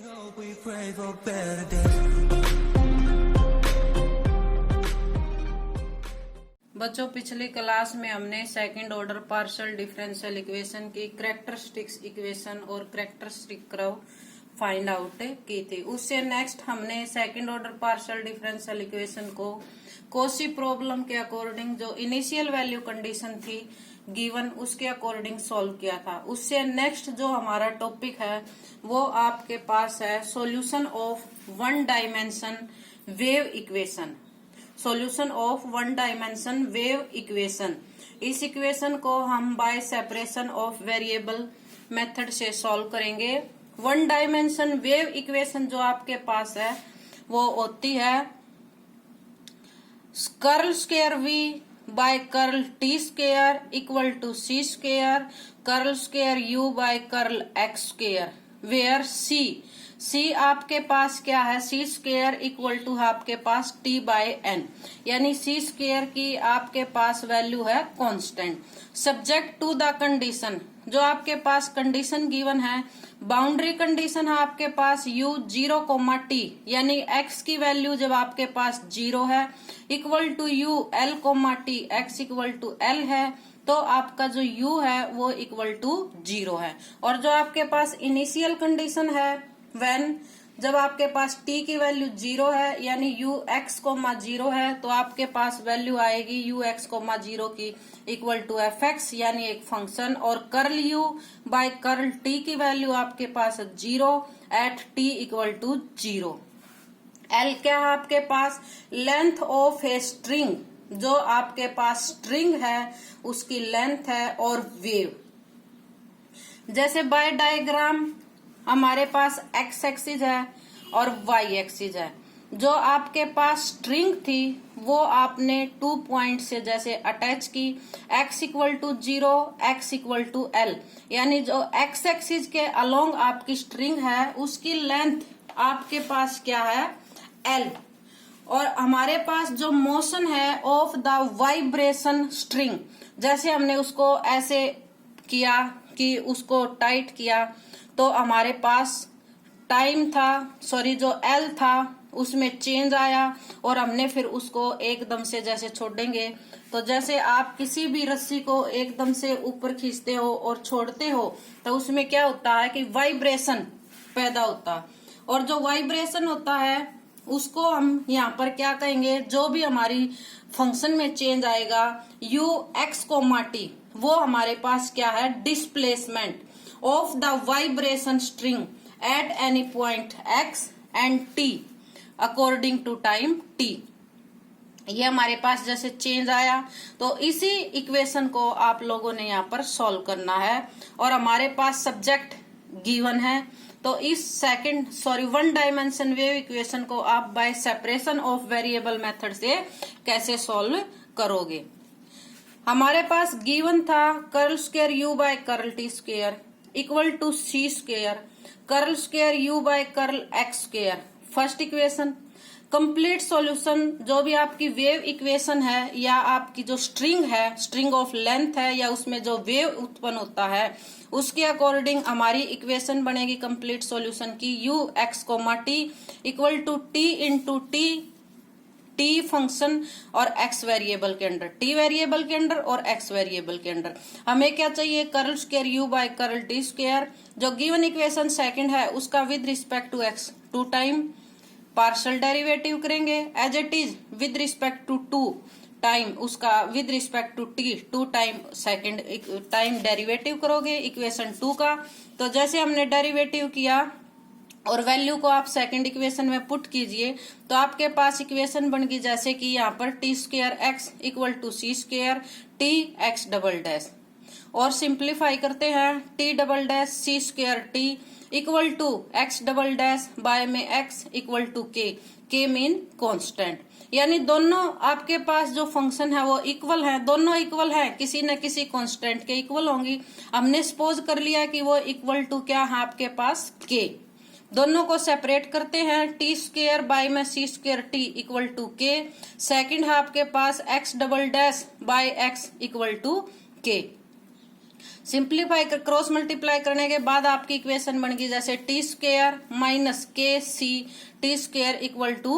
hope we pray for better days. बच्चों, पिछली class में हमने second order partial differential equation की कैरेक्टरिस्टिक्स इक्वेशन और कैरेक्टरिस्टिक कर्व फाइंड आउट की थी। उससे नेक्स्ट हमने second order partial differential equation को कोशी प्रॉब्लम के अकॉर्डिंग जो इनिशियल वैल्यू कंडीशन थी गिवन उसके अकॉर्डिंग सॉल्व किया था। उससे नेक्स्ट जो हमारा टॉपिक है वो आपके पास है solution of one dimension wave equation. Solution of one dimension wave equation. इस इक्वेशन को हम by separation of variable method से सॉल्व करेंगे। वन डायमेंशन वेव इक्वेशन जो आपके पास है वो होती है curl square v by curl T square equal to C square curl square u by curl x square, where c आपके पास क्या है, सी स्क्वायर इक्वल टू आपके पास टी बाय एन, यानी सी स्क्वायर की आपके पास वैल्यू है constant. Subject to the condition, जो आपके पास कंडीशन गिवन है, बाउंड्री कंडीशन है आपके पास u 0, t, यानी x की वैल्यू जब आपके पास 0 है equal to u l, t, x equal to l है तो आपका जो u है वो इक्वल टू 0 है। और जो आपके पास इनिशियल कंडीशन है व्हेन, जब आपके पास t की वैल्यू 0 है यानी ux, 0 है तो आपके पास वैल्यू आएगी ux, 0 की इक्वल टू fx, यानी एक फंक्शन, और curl u by curl t की वैल्यू आपके पास 0 at t equal to 0। l क्या है आपके पास, लेंथ ऑफ ए स्ट्रिंग, जो आपके पास स्ट्रिंग है उसकी लेंथ है, और वेव जैसे बाय डायग्राम हमारे पास x एक्सिस है और y एक्सिस है। जो आपके पास स्ट्रिंग थी वो आपने 2 पॉइंट से जैसे अटैच की, x equal to 0, x equal to l, यानी जो x एक्सिस के अलोंग आपकी स्ट्रिंग है उसकी लेंथ आपके पास क्या है, l। और हमारे पास जो मोशन है ऑफ द वाइब्रेशन स्ट्रिंग, जैसे हमने उसको ऐसे किया कि उसको टाइट किया तो हमारे पास टाइम था, जो L था उसमें चेंज आया, और हमने फिर उसको एकदम से जैसे छोड़ेंगे तो जैसे आप किसी भी रस्सी को एकदम से ऊपर खींचते हो और छोड़ते हो तो उसमें क्या होता है कि वाइब्रेशन पैदा होता है, और जो वाइब्रेशन होता है उसको हम यहाँ पर क्या कहेंगे, जो भी हमारी फंक्शन में चेंज आएगा u x, t, वो हमारे पास क्या है, displacement of the vibration string at any point x and t according to time t। ये हमारे पास जैसे चेंज आया तो इसी इक्वेशन को आप लोगों ने यहाँ पर सॉल्व करना है, और हमारे पास सब्जेक्ट गिवन है तो इस वन डायमेंशन वेव इक्वेशन को आप by separation of variable method से कैसे सॉल्व करोगे। हमारे पास गिवन था curl square u by curl T square equal to C square curl square u by curl x square, first equation. Complete solution, जो भी आपकी वेव इक्वेशन है या आपकी जो स्ट्रिंग है, स्ट्रिंग ऑफ लेंथ है या उसमें जो वेव उत्पन्न होता है उसके अकॉर्डिंग हमारी इक्वेशन बनेगी कंप्लीट सॉल्यूशन की ux, t equal to t into T function और x वेरिएबल के अंदर, t वेरिएबल के अंदर और x वेरिएबल के अंदर। हमें क्या चाहिए, curl square u by curl t square, जो गिवन इक्वेशन सेकंड है उसका with respect to x 2 time partial derivative करेंगे, as it is with respect to 2 time उसका with respect to t 2 time second time derivative करोगे equation 2 का। तो जैसे हमने डेरिवेटिव किया और वैल्यू को आप सेकंड इक्वेशन में पुट कीजिए तो आपके पास इक्वेशन बन गई जैसे कि यहाँ पर T square X equal to C square T X double dash, और सिंप्लीफाई करते हैं T double dash C square T equal to X double dash by में X equal to K mean constant, यानी दोनों आपके पास जो फंक्शन है वो इक्वल है, दोनों इक्वल है, किसी न किसी कांस्टेंट के इक्वल होंगी। हमने सपोज कर लिया कि वो इक्वल टू क्या है आपके पास के, दोनों को सेपरेट करते हैं, टी स्क्वायर बाय में c square T equal to k, second है आपके पास x double dash by x equal to k. Simplify कर क्रॉस मल्टीप्लाई करने के बाद आपकी इक्वेशन बन गई जैसे T square minus K C T square equal to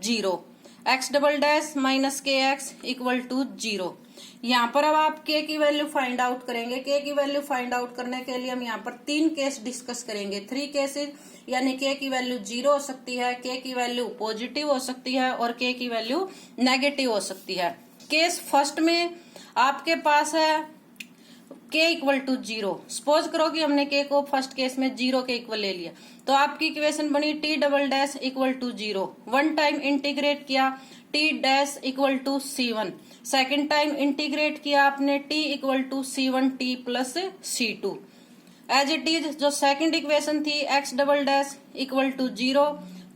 0, X double dash minus K X equal to 0। यहाँ पर अब आप के की वैल्यू फाइंड आउट करेंगे। के की वैल्यू फाइंड आउट करने के लिए हम यहाँ पर 3 केस डिस्कस करेंगे, 3 केसेस, यानी के की वैल्यू 0 हो सकती है, के की वैल्यू पॉजिटिव हो सकती है और के की वैल्यू नेगेटिव हो सकती है। केस फर्स्ट में आपके पास है के इक्वल टू 0। सपोज करो कि हमने के को फर्स्ट केस में 0 के इक्वल ले लिया, तो आपकी इक्वेशन बनी t double dash equal to 0। One time integrate किया t dash equal to C1, second time integrate किया आपने t equal to C1 T plus C2। As it is जो सेकेंड इक्वेशन थी x double dash equal to 0,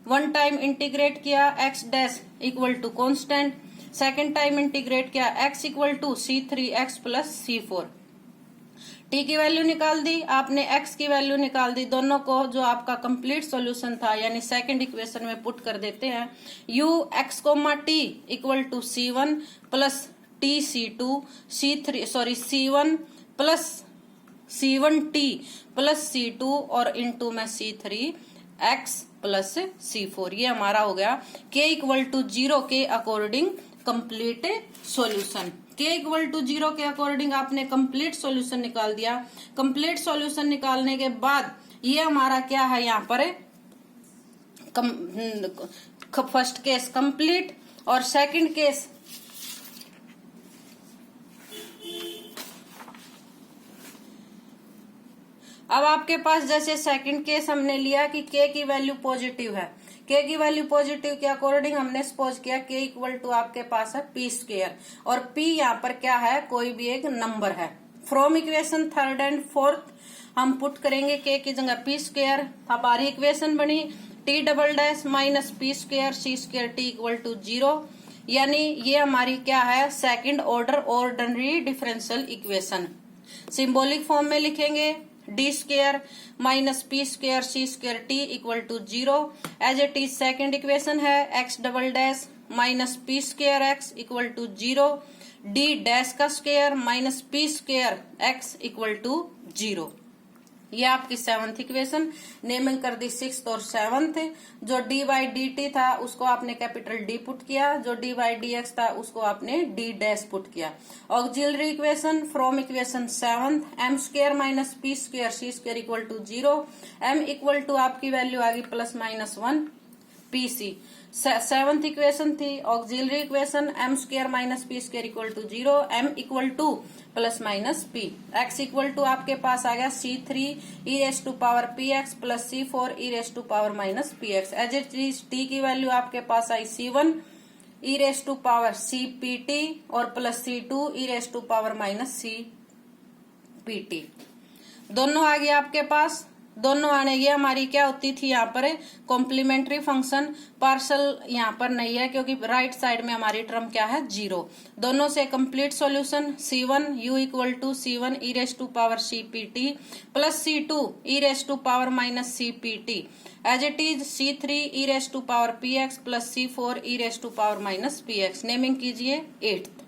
one time integrate किया x dash equal to constant, second time integrate किया x equal to C3 x plus C4। T की value निकाल दी आपने, x की value निकाल दी, दोनों को जो आपका कंप्लीट सॉल्यूशन था यानी सेकंड इक्वेशन में पुट कर देते हैं। U X comma T equal to C1 plus T C2 C1 plus C1 T plus C2 और इनटू में C3 एक्स प्लस C4। ये हमारा हो गया के इक्वल टू 0 के अकॉर्डिंग कंप्लीट सॉल्यूशन। के इक्वल टू 0 के अकॉर्डिंग आपने कंप्लीट सॉल्यूशन निकाल दिया। कंप्लीट सॉल्यूशन निकालने के बाद ये हमारा क्या है यहाँ पर फर्स्ट केस कंप्लीट और सेकंड केस अब आपके पास जैसे सेकंड केस हमने लिया कि के की वैल्यू पॉजिटिव है, के की वैल्यू पॉजिटिव के अकॉर्डिंग हमने सपोज किया के इक्वल टू आपके पास है पी स्क्वायर और पी यहाँ पर क्या है, कोई भी एक नंबर है। From equation third and fourth हम पुट करेंगे के की जगह पी स्क्वायर। हमारी इक्वेशन बनी t double dash minus P square C square T equal to 0, यानी ये हमारी क्या है, second order ordinary differential equation. Symbolic form में लिखेंगे d square minus P square C square T equal to 0 as it is. Second equation है x double dash minus P square X equal to 0, D dash का square minus P square X equal to 0। ये आपकी seventh equation. Naming कर दी sixth और seventh. जो D by D T था उसको आपने कैपिटल डी पुट किया, जो डी बाई डी एक्स था उसको आपने डी डैश पुट किया। Auxiliary equation from equation seventh m square minus P square C square equal to 0, M equal to आपकी वैल्यू आ गई plus minus 1 p c. Seventh equation थी auxiliary equation m square minus P square equal to 0, M equal to plus minus P. X equal to आपके पास आ गया C3 E raise to power P x plus C4 E raise to power minus P x. As it is t की value आपके पास आई C1 E raise to power C P t और plus C2 E raise to power minus C P t. दोनों आ गया आपके पास। दोनों आने ये हमारी क्या होती थी यहाँ पर कॉम्प्लीमेंट्री फंक्शन। पार्सल यहाँ पर नहीं है क्योंकि राइट साइड में हमारी टर्म क्या है 0। दोनों से complete solution C1 u equal to C1 E raise to power C P T plus C2 E raise to power minus C P T as it is C3 E raise to power P x plus C4 E raise to power minus P X. Naming कीजिए 8th।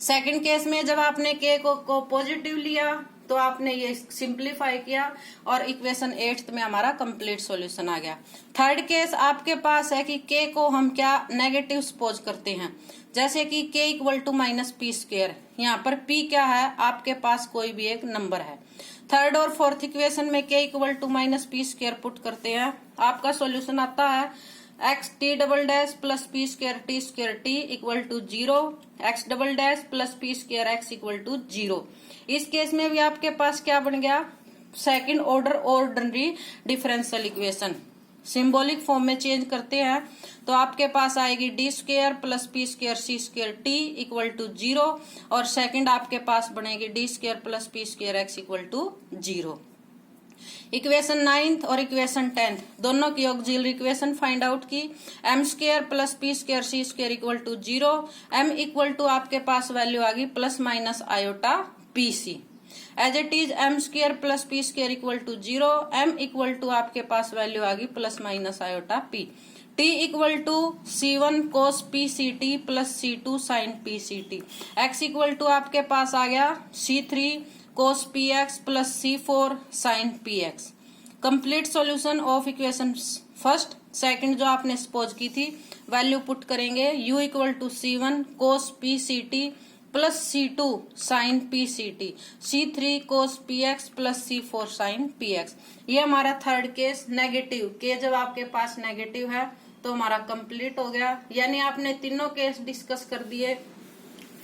Second case में जब आपने के को positive लिया तो आपने ये सिंप्लीफाई किया और इक्वेशन 8th में हमारा कंप्लीट सॉल्यूशन आ गया। थर्ड केस आपके पास है कि के को हम क्या नेगेटिव सपोज करते हैं, जैसे कि K equal to minus P square. यहाँ पर पी क्या है, आपके पास कोई भी एक नंबर है। थर्ड और फोर्थ इक्वेशन में K equal to minus P square put करते हैं, आपका सॉल्यूशन आता है X T double dash plus P square T equal to 0, X double dash plus P square X equal to 0। इस case में भी आपके पास क्या बन गया, second order ordinary differential equation. Symbolic form में चेंज करते हैं तो आपके पास आएगी D square plus P square C square T equal to 0 और सेकंड आपके पास बनेगी D square plus P square X equal to 0। Equation 9th और इक्वेशन 10th दोनों की ऑक्सिलरी इक्वेशन फाइंड आउट की। M square plus P square C square equal to 0, M equal to आपके पास वैल्यू आ गई plus minus iota P C. As it is M square plus P square equal to 0, M equal to आपके पास value आ गई plus minus iota P. t equal to C1 cos PCT plus C2 sin PCT। x equal to आपके पास आ गया C3 cos PX plus C4 sin PX। Complete solution of equation first second जो आपने suppose की थी value put करेंगे u equal to C1 cos PCT plus C2 sin PCT, C3 cos PX plus C4 sin PX। ये हमारा third case negative के जब आपके पास नेगेटिव है तो हमारा कंप्लीट हो गया, यानी आपने तीनों केस डिस्कस कर दिए।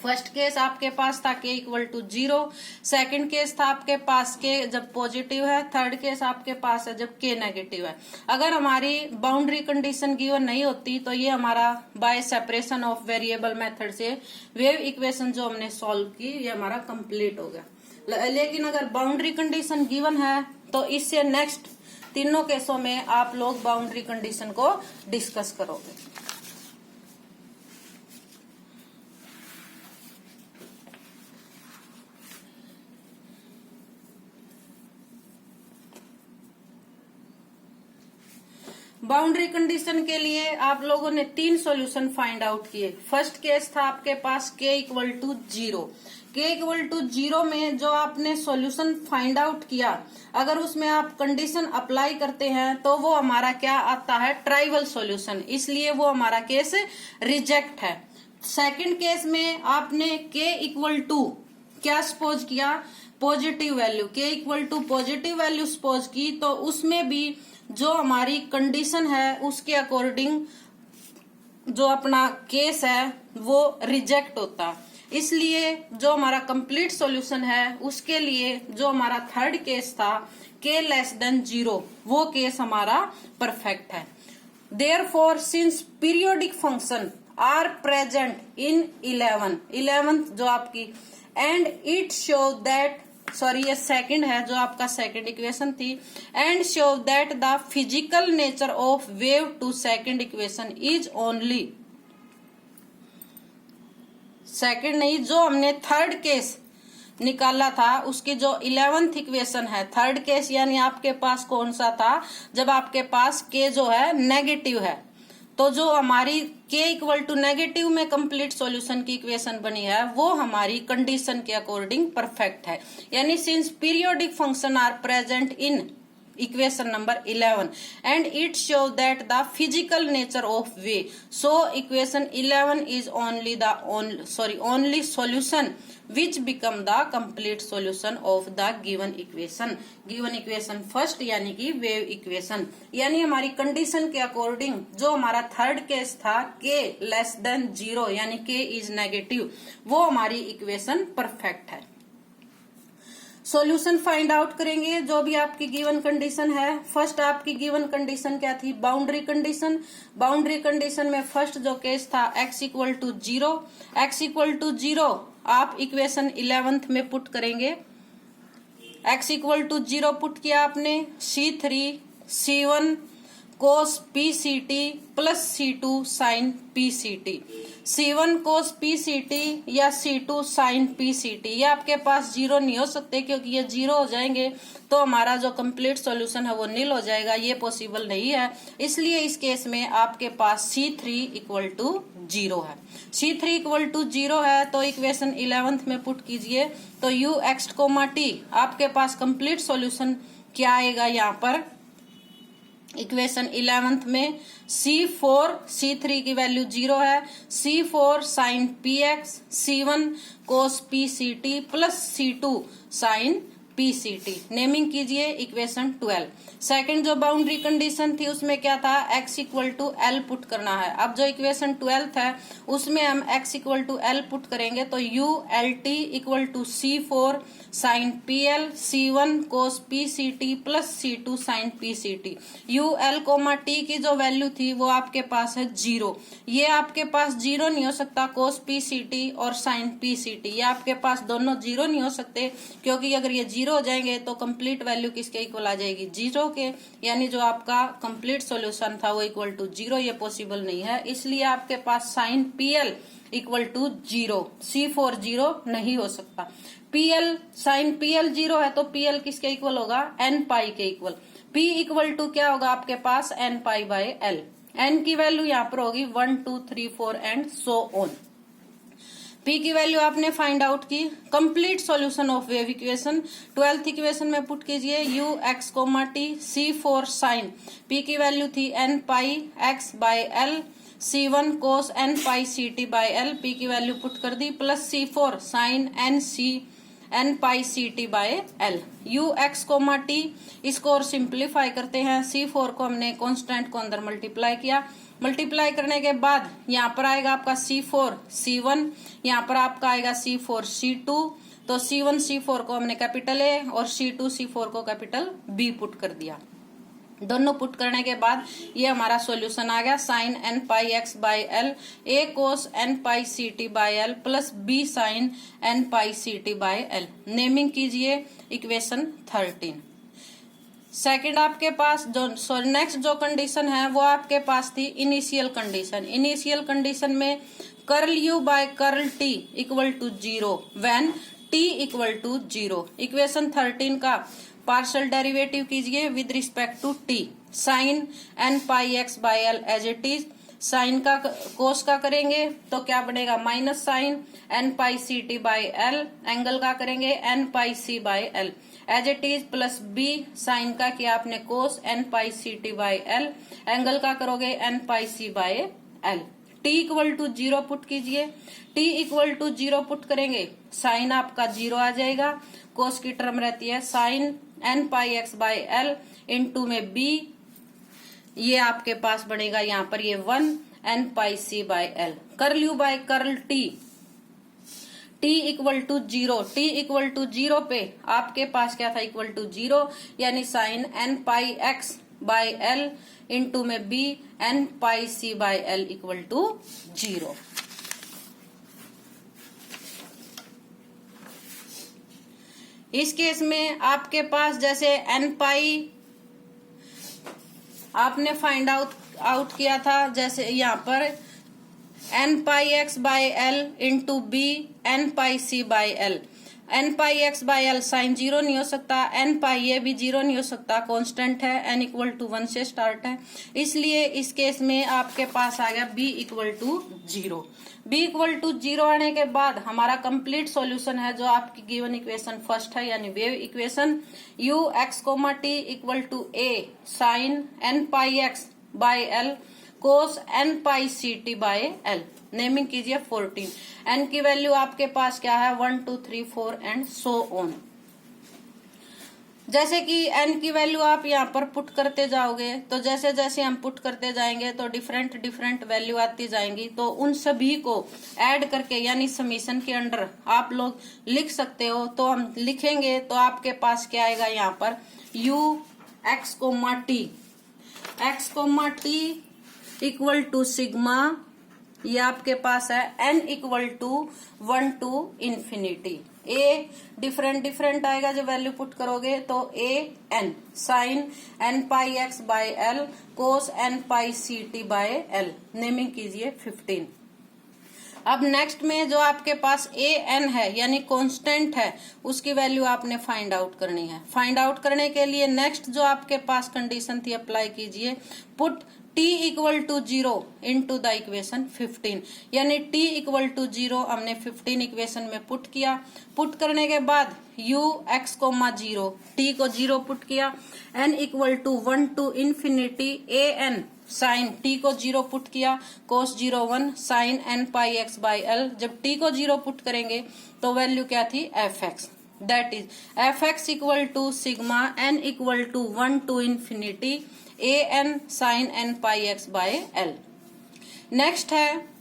फर्स्ट केस आपके पास था के इक्वल टू 0, सेकंड केस था आपके पास के जब पॉजिटिव है, थर्ड केस आपके पास है जब के नेगेटिव है। अगर हमारी बाउंड्री कंडीशन गिवन नहीं होती तो ये हमारा bye separation of variable method से वेव इक्वेशन जो हमने सॉल्व की ये हमारा कंप्लीट हो गया। लेकिन अगर बाउंड्री कंडीशन गिवन है तो इससे नेक्स्ट तीनों केसों में आप लोग बाउंड्री कंडीशन को डिस्कस करोगे। बाउंड्री कंडीशन के लिए आप लोगों ने 3 सॉल्यूशन फाइंड आउट किए। फर्स्ट केस था आपके पास k equal to 0। k equal to 0 में जो आपने सॉल्यूशन फाइंड आउट किया अगर उसमें आप कंडीशन अप्लाई करते हैं तो वो हमारा क्या आता है ट्राइवल सॉल्यूशन, इसलिए वो हमारा केस रिजेक्ट है। सेकंड केस में आपने k इक्वल टू क्या सपोज किया positive value, k equal to positive value suppose की तो उसमें भी जो हमारी कंडीशन है उसके अकॉर्डिंग जो अपना केस है वो रिजेक्ट होता, इसलिए जो हमारा कंप्लीट सॉल्यूशन है उसके लिए जो हमारा थर्ड केस था k लेस देन 0 वो केस हमारा परफेक्ट है। Therefore since periodic function are present in 11th जो आपकी एंड इट शो दैट ये सेकंड है जो आपका सेकंड इक्वेशन थी, and show that the physical nature of wave to second equation is only, second नहीं जो हमने थर्ड केस निकाला था उसकी जो 11th इक्वेशन है थर्ड केस, यानी आपके पास कौन सा था जब आपके पास k जो है नेगेटिव है, तो जो हमारी k इक्वल टू नेगेटिव में कंप्लीट सॉल्यूशन की इक्वेशन बनी है वो हमारी कंडीशन के अकॉर्डिंग परफेक्ट है। यानी since periodic function are present in equation number 11 and it show that the physical nature of way, so equation 11 is only solution which become the complete solution of the given equation first यानी कि wave equation. यानी हमारी condition के according जो हमारा third case था k less than 0 यानी k is negative वो हमारी इक्वेशन परफेक्ट है। सॉल्यूशन फाइंड आउट करेंगे जो भी आपकी गिवन कंडीशन है। फर्स्ट आपकी गिवन कंडीशन क्या थी बाउंड्री कंडीशन। बाउंड्री कंडीशन में फर्स्ट जो केस था x equal to 0, x equal to 0 आप इक्वेशन 11th में पुट करेंगे। x इक्वल टू 0 पुट किया आपने, C3 C1 cos PCT plus C2 sin PCT, C1 cos PCT या C2 sin PCT ये आपके पास 0 नहीं हो सकते क्योंकि ये 0 हो जाएंगे तो हमारा जो कंप्लीट सॉल्यूशन है वो नील हो जाएगा, ये पॉसिबल नहीं है। इसलिए इस केस में आपके पास C3 इक्वल टू 0 है। C3 इक्वल टू 0 है तो इक्वेशन 11th में पुट कीजिए तो u x, t आपके पास कंप्लीट सॉल्यूशन क्या आएगा यहाँ पर इक्वेशन 11th में C4 C3 की वैल्यू 0 है, C4 sin PX, C1 cos PCT plus C2 sin PCT। Naming कीजिए इक्वेशन 12। सेकंड जो बाउंड्री कंडीशन थी उसमें क्या था x equal to L put करना है। अब जो इक्वेशन 12 है उसमें हम x equal to L put करेंगे तो u L T equal to C4 sin PL C1 cos PCT plus C2 sin PCT। u l t की जो वैल्यू थी वो आपके पास है 0, ये आपके पास 0 नहीं हो सकता cos PCT और sin PCT ये आपके पास दोनों 0 नहीं हो सकते क्योंकि अगर ये 0 हो जाएंगे तो कंप्लीट वैल्यू किसके इक्वल आ जाएगी 0 के, यानी जो आपका कंप्लीट सॉल्यूशन था वो इक्वल टू 0, ये पॉसिबल नहीं है। इसलिए आपके पास sin PL equal to 0, C4 0 नहीं हो सकता। PL sin PL 0 है तो PL किसके इक्वल होगा n पाई के इक्वल। P इक्वल टू क्या होगा आपके पास n pi by L। N की वैल्यू यहाँ पर होगी 1 2 3 4 एंड सो ऑन। पी की वैल्यू आपने फाइंड आउट की। Complete solution of wave equation 12th equation में पुट कीजिए u x comma t c four sine p की वैल्यू थी n pi x by l C1 cos n pi c t by l p की value put कर दी plus C4 sine n pi c t by l u x comma t इसको और simplify करते हैं। C4 को हमने constant को अंदर मल्टीप्लाई किया, मल्टीप्लाई करने के बाद यहाँ पर आएगा आपका C4 C1, यहाँ पर आपका आएगा C4 C2। तो C1 C4 को हमने कैपिटल ए और C2 C4 को कैपिटल बी पुट कर दिया। दोनों पुट करने के बाद ये हमारा सॉल्यूशन आ गया sine n pi x by l a cos n pi c t by l plus b sine n pi c t by l. Naming कीजिए इक्वेशन 13। सेकंड आपके पास जो नेक्स्ट जो कंडीशन है वो आपके पास थी इनिशियल कंडीशन। इनिशियल कंडीशन में curl u by curl t equal to 0 when t equal to 0। Equation 13 का पार्शियल डेरिवेटिव कीजिए with respect to t। Sine n pi x by l as it is, sine का cos का करेंगे तो क्या बनेगा minus sine n pi c t by l, angle का करेंगे n pi c by l as it is plus b sign का किया आपने cos n pi c t by l, angle का करोगे n pi c by l. t equal to 0 put कीजिए, t equal to 0 put करेंगे sine आपका 0 आ जाएगा, कोस की टर्म रहती है sine n pi x by l into में b, ये आपके पास बनेगा यहाँ पर ये 1 n pi c by l. Curl u by curl t t equal to 0, t equal to 0 पे आपके पास क्या था इक्वल टू 0 यानी sine n pi x by l into में b n pi c by l equal to 0। इस case में आपके पास जैसे n पाई आपने फाइंड आउट किया था, जैसे यहाँ पर n pi x by l into b n pi c by l. n pi x by l sine 0 नहीं हो सकता, n पाई ये भी 0 नहीं हो सकता, कांस्टेंट है, n इक्वल टू 1 से स्टार्ट है, इसलिए इस केस में आपके पास आ गया b equal to 0। b equal to 0 आने के बाद हमारा कंप्लीट सॉल्यूशन है जो आपकी गिवन इक्वेशन फर्स्ट है यानी wave equation u x comma t equal to a sine n pi x by l cos n pi c t by l. Naming कीजिए 14। n की वैल्यू आपके पास क्या है 1 2 3 4 एंड सो ऑन। जैसे कि n की वैल्यू आप यहाँ पर पुट करते जाओगे तो जैसे जैसे हम पुट करते जाएंगे तो डिफरेंट वैल्यू आती जाएंगी, तो उन सभी को ऐड करके यानी समीशन के अंडर आप लोग लिख सकते हो। तो हम लिखेंगे तो आपके पास क्या आएगा यहाँ पर u x comma t equal to sigma, ये आपके पास है n equal to 1 to infinity. a different आएगा जब वैल्यू पुट करोगे तो a n sine n pi x by l cos n pi c t by l. Naming कीजिए 15। अब नेक्स्ट में जो आपके पास a n है यानी कांस्टेंट है उसकी वैल्यू आपने फाइंड आउट करनी है। फाइंड आउट करने के लिए नेक्स्ट जो आपके पास कंडीशन थी अप्लाई कीजिए, put t equal to 0 into the equation 15 यानी t इक्वल टू 0 हमने 15 इक्वेशन में पुट किया। पुट करने के बाद u x कोमा 0 t को 0 पुट किया, n equal to 1 to infinity a n sine t को 0 पुट किया, cos 0 1 sine n pi x by l. जब t को 0 पुट करेंगे तो वैल्यू क्या थी fx, that is fx equal to sigma n equal to 1 to infinity a n sine n pi x by l. Next है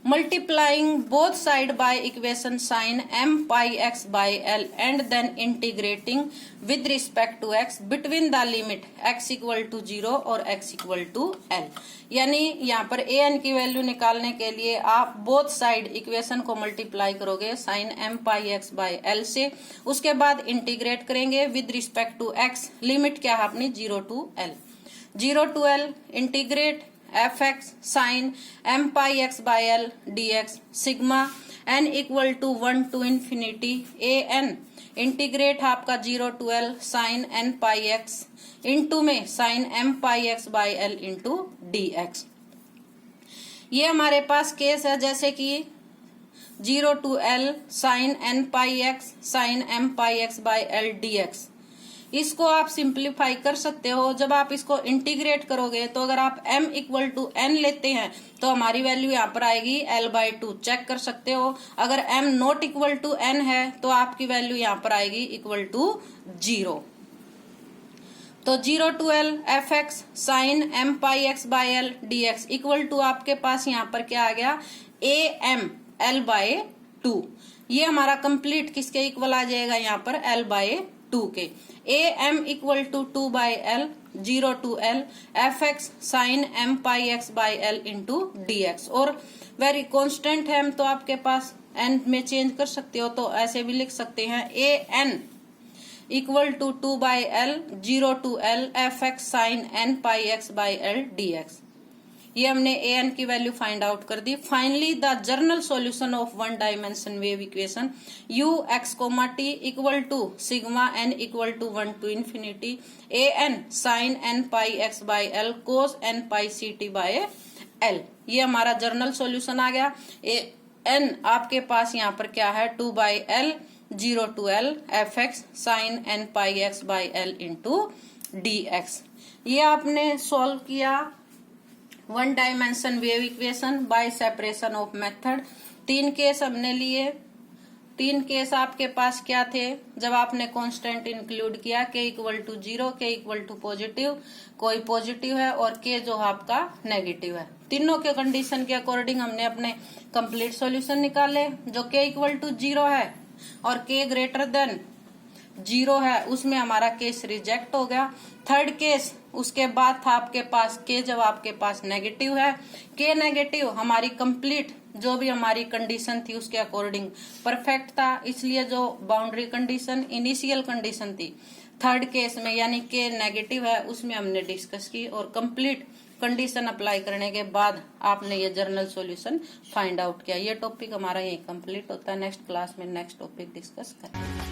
multiplying both side by equation sine m pi x by l and then integrating with respect to x between the limit x equal to 0 और x equal to l। यानी यहाँ पर a n की value निकालने के लिए आप both side equation को मल्टीप्लाई करोगे sine m pi x by l से, उसके बाद इंटीग्रेट करेंगे with respect to x। Limit क्या है अपनी 0 to l integrate fx sine m pi x by l dx sigma n equal to 1 to infinity a n integrate आपका 0 to l sine n pi x into में sine m pi x by l into d x. ये हमारे पास case है जैसे कि 0 to l sine n pi x sine m pi x by l d x. इसको आप simplify कर सकते हो। जब आप इसको इंटीग्रेट करोगे तो अगर आप m इक्वल टू एन लेते हैं तो हमारी वैल्यू यहाँ पर आएगी l/2। चेक कर सकते हो। अगर m not equal to n है तो आपकी वैल्यू यहाँ पर आएगी इक्वल टू 0। तो 0 to l f x sine m pi x by l d x equal to आपके पास यहाँ पर क्या आ गया ए एम l/2। ये हमारा कंप्लीट किसके इक्वल आ जाएगा यहाँ पर l/2 के। A m equal to 2 by l 0 to l f x sine m pi x by l into d x. और वेरी कॉन्स्टेंट है तो आपके पास एन में चेंज कर सकते हो तो ऐसे भी लिख सकते हैं a n equal to 2 by l 0 to l f x sine n pi x by l d x. ये हमने ए एन की वैल्यू फाइंड आउट कर दी। Finally the general solution of one dimension wave equation u x, t equal to sigma n equal to 1 to infinity a n sine n pi x by l cos n pi c t by L. ये हमारा journal solution आ गया। A N आपके पास यहाँ पर क्या है 2 by l 0 to l f x sine n pi x by l into d x. ये आपने सॉल्व किया one dimension wave equation by separation of method. 3 case हमने लिए। 3 केस आपके पास क्या थे जब आपने कांस्टेंट इंक्लूड किया k equal to 0, k equal to positive, कोई पॉजिटिव है और k जो आपका नेगेटिव है। तीनों के कंडीशन के अकॉर्डिंग हमने अपने कंप्लीट सॉल्यूशन निकाले। जो k इक्वल टू 0 है और k ग्रेटर देन 0 है उसमें हमारा केस रिजेक्ट हो गया। थर्ड केस उसके बाद था आपके पास k जब आपके पास नेगेटिव है। k नेगेटिव हमारी कंप्लीट जो भी हमारी कंडीशन थी उसके अकॉर्डिंग परफेक्ट था, इसलिए जो बाउंड्री कंडीशन इनिशियल कंडीशन थी थर्ड केस में यानी k नेगेटिव है उसमें हमने डिस्कस की और कंप्लीट कंडीशन अप्लाई करने के बाद आपने ये जर्नल सॉल्यूशन फाइंड आउट किया। ये टॉपिक हमारा यही कंप्लीट होता है। नेक्स्ट क्लास में नेक्स्ट टॉपिक डिस्कस करेंगे।